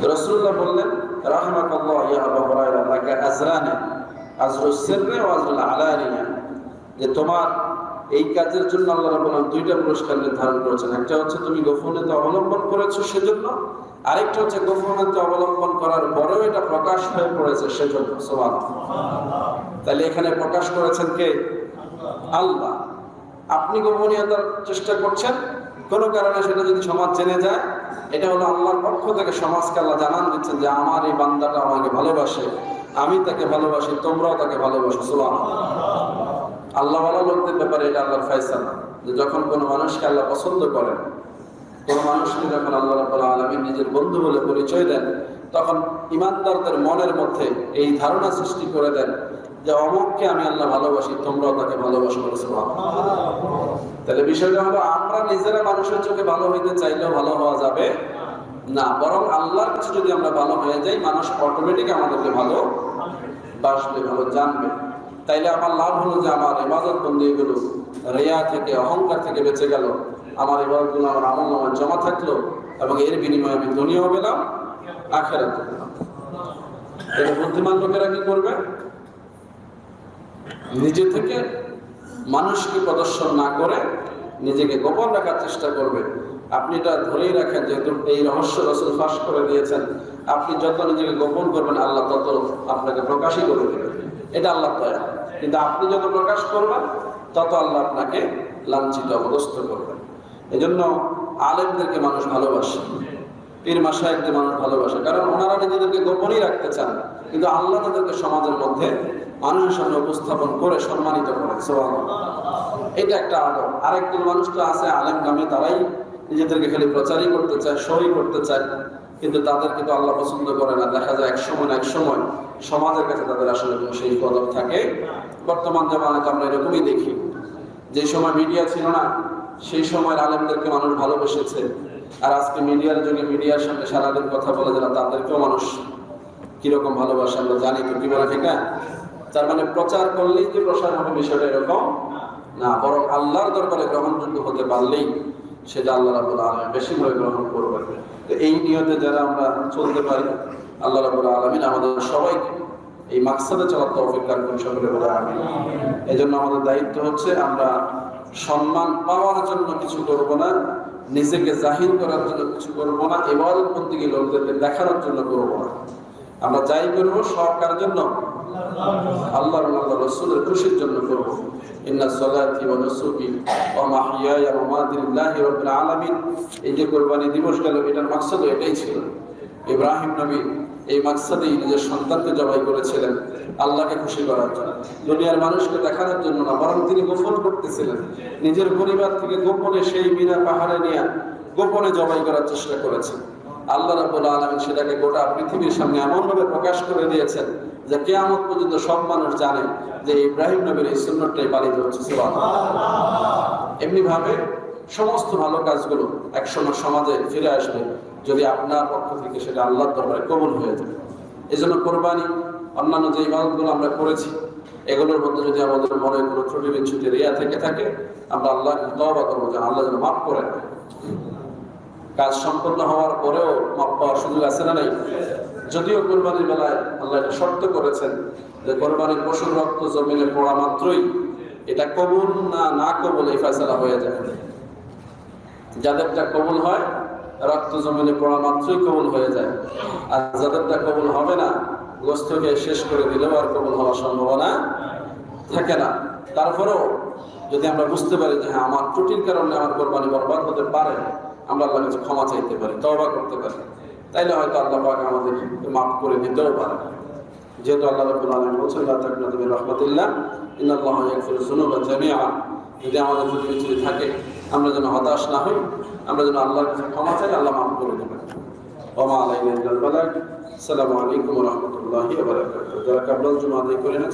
রাসূলুল্লাহ বললেন, রাহমাকাল্লাহ ইয়া আবু হুরায়রা লাকা আজরানি, আজরুস সিররি ওয়া আজরুল আলানিয়া, যে তোমার এই কাজের জন্য আল্লাহ রাব্বুল আলামিন দুইটা পুরস্কার নির্ধারণ করেছেন। একটা হচ্ছে তুমি গোপনীয়তা অবলম্বন করেছো সেজন্য, আরেকটা হচ্ছে গোপনীয়তা অবলম্বন করার পরেও এটা প্রকাশ হয়ে পড়েছে সেজন্য। সুবহানাল্লাহ। তাহলে এখানে প্রকাশ করেছেন কে? আল্লাহ। আপনি গোপনীয়তার চেষ্টা করছেন, কোনো কারণে সেটা যদি সমাজ জেনে যায়, এটা হলো আল্লাহর পক্ষ থেকে সমাজকে আল্লাহ জানান দিচ্ছেন যে আমার এই বান্দাটা আমাকে ভালোবাসে, আমি তাকে ভালোবাসি, তোমরাও তাকে ভালোবাসো। সুবহানাল্লাহ। আল্লাহ ওয়ালা লোকদের ব্যাপারে এটা আল্লাহর ফয়সালা, যে যখন কোনো মানুষকে আল্লাহ পছন্দ করেন, কোনো মানুষকে যখন আল্লাহ রাব্বুল আলামিন নিজের বন্ধু বলে পরিচয় দেন, তখন ঈমানদারদের মনের মধ্যে এই ধারণা সৃষ্টি করে দেন যে অমুককে আমি আল্লাহ ভালোবাসি, তোমরাও তাকে ভালোবাসো। তাহলে বিষয়টা হলো আমরা নিজেরা মানুষের চোখে ভালো হইতে চাইলেও ভালো হওয়া যাবে না, বরং আল্লাহর কাছে যদি আমরা ভালো হয়ে যাই, মানুষ অটোমেটিক আমাদেরকে ভালো বাসবে, ভালো জানবে। তাইলে আমার লাভ হলো যে আমার ইবাদত বন্দেগীগুলো রিয়া থেকে, অহংকার থেকে বেঁচে গেল, আমার ইবাদতগুলো আমার আমলনামায় জমা থাকলো, এবং এর বিনিময়ে আমি দুনিয়াও পেলাম, আখিরাতও পেলাম। তাহলে বুদ্ধিমান লোকেরা কি করবে? নিজে থেকে মানুষকে প্রদর্শন না করে নিজেকে গোপন রাখার চেষ্টা করবে। আপনি এটা ধরেই রাখেন, যেহেতু এই রহস্য রাসূল ফাঁস করে দিয়েছেন, আপনি যত নিজেকে গোপন করবেন আল্লাহ তত আপনাকে প্রকাশই করে দেবেন। এটা আল্লাহ দয়া। কিন্তু আপনি যত প্রকাশ করবেন তত আল্লাহ আপনাকে লাঞ্ছিত, অপদস্থ করবেন। এজন্য আলেমদেরকে মানুষ ভালোবাসে, পীর মাশায়েখদের মানুষ ভালোবাসে, কারণ ওনারা নিজেদেরকে গোপনই রাখতে চান, কিন্তু আল্লাহ তাদেরকে সমাজের মধ্যে মানুষের সামনে উপস্থাপন করে সম্মানিত করেন। সুবহানাল্লাহ। এটা একটা আদব। আরেকজন মানুষ তো আছে আলেম নামে, তারাই নিজেদেরকে খালি প্রচারই করতে চায়, শোই করতে চায়, কিন্তু তাদেরকে তো আল্লাহ পছন্দ করে না। দেখা যায় এক সময় সমাজের কাছে তাদের আসলে কোনো সেই পদক থাকে। বর্তমান জামানাতে আমরা এরকমই দেখি, যে সময় মিডিয়া ছিল না সেই সময়ের আলেমদেরকে মানুষ ভালোবেসেছে, আর আজকে মিডিয়ার যুগে মিডিয়ার সামনে সারাদিন কথা বলে যারা, তাদেরকেও মানুষ কিরকম ভালোবাসে আমরা জানি তো, কি বলে ঠিক না? তার মানে প্রচার করলেই যে প্রসার হবে বিষয়টা এরকম না, বরং আল্লাহর দরবারে গ্রহণযোগ্য হতে পারলেই সেটা আল্লাহ রাব্বুল আলামিন বেশিভাবে গ্রহণ করবেন। তো এই নিয়তে যারা আমরা চলতে পারি, আল্লাহ রাব্বুল আলামিন আমাদের সবাইকে এই মাকসাদে চলার তৌফিক দান করুন, সকলে বলে আমিন। এজন্য আমাদের দায়িত্ব হচ্ছে আমরা সম্মান পাওয়ার জন্য কিছু করব না, নিজেকে জাহির করার জন্য কিছু করব না, ইবাদত বন্দেগী লোকদেরকে দেখানোর জন্য করব না। আমরা যাই করব সব কার জন্য? আল্লাহর আল্লাহর রাসূলের খুশির জন্য করব। ইন্না সলাতি ওয়া নুসুকি ওয়া মাহইয়ায়া ওয়া মামাতি লিল্লাহি রাব্বিল আলামিন। এই যে কুরবানি দিবস গেল, এটার মাকসাদ এটাই ছিল। ইব্রাহিম নবী এই মাকসাদেই নিজের সন্তানকে জবাই করেছিলেন, আল্লাহকে খুশি করার জন্য, দুনিয়ার মানুষকে দেখানোর জন্য না, বরং তিনি গোপন করতেছিলেন। নিজের পরিবার থেকে গোপনে সেই মিনা পাহাড়ে নিয়ে গোপনে জবাই করার চেষ্টা করেছেন। আল্লাহ রাব্বুল আলামিন সেটাকে গোটা পৃথিবীর সামনে এমনভাবে প্রকাশ করে দিয়েছেন যে কিয়ামত পর্যন্ত সব মানুষ জানে যে ইব্রাহিম নবীর এই সুন্নতটাই পালিত হচ্ছে। সুবহানাল্লাহ। এমনি ভাবে সমস্ত ভালো কাজগুলো একসময় সমাজে ফিরে আসবে যদি আপনার পক্ষ থেকে সেটা আল্লাহর দরবারে কবুল হয়ে যায়। এজন্য কোরবানি, অন্যান্য যে ইবাদতগুলো আমরা করেছি, এগুলোর মধ্যে যদি আমাদের মনে কোনো ত্রুটি বিচ্যুতি রিয়া থেকে থাকে, আমরা আল্লাহকে তওবা করবো যেন আল্লাহ যেন মাফ করেন। কাজ সম্পন্ন হওয়ার পরেও মাফ পাওয়ার সুযোগ আছে না নাই? যদিও কোরবানির বেলায় আল্লাহ এটা শর্ত করেছেন যে কোরবানির পশুর রক্ত জমিনে পড়া মাত্রই এটা কবুল না কবুল এই ফয়সালা হয়ে যায়। যাদেরটা কবুল হয় রক্ত জমিনে পড়া মাত্রই কবুল হয়ে যায়, আর যাদেরটা কবুল হবে না গোস্তকে শেষ করে দিলেও আর কবুল হওয়ার সম্ভাবনা থাকে না। তারপরেও যদি আমরা বুঝতে পারি যে হ্যাঁ আমার ত্রুটির কারণে আমার কোরবানি বরবাদ হতে পারে, আমরা আল্লাহর কাছে ক্ষমা চাইতে পারি, তওবা করতে পারি, তাইলে হয়তো আল্লাহ পাক আমাদের মাফ করে দিতেও পারে। যেহেতু আল্লাহ রাব্বুল আলামিন বলেছেন লা তাকনাতু মির রাহমাতিল্লাহ ইন্নাল্লাহা ইয়াগফিরুয যুনুবা জামিআ। যদি আমাদের ত্রুটি থাকে আমরা যেন হতাশ না হই, আমরা যেন আল্লাহর কাছে ক্ষমা চাই, আল্লাহ মাফ করে দেবেন। ওয়া মা আলাইনা ইল্লাল বালাগ। আসসালামু আলাইকুম ওয়া রাহমাতুল্লাহি ওয়া বারাকাতুহু। যারা কাবলাল জুমা আদায় করে না,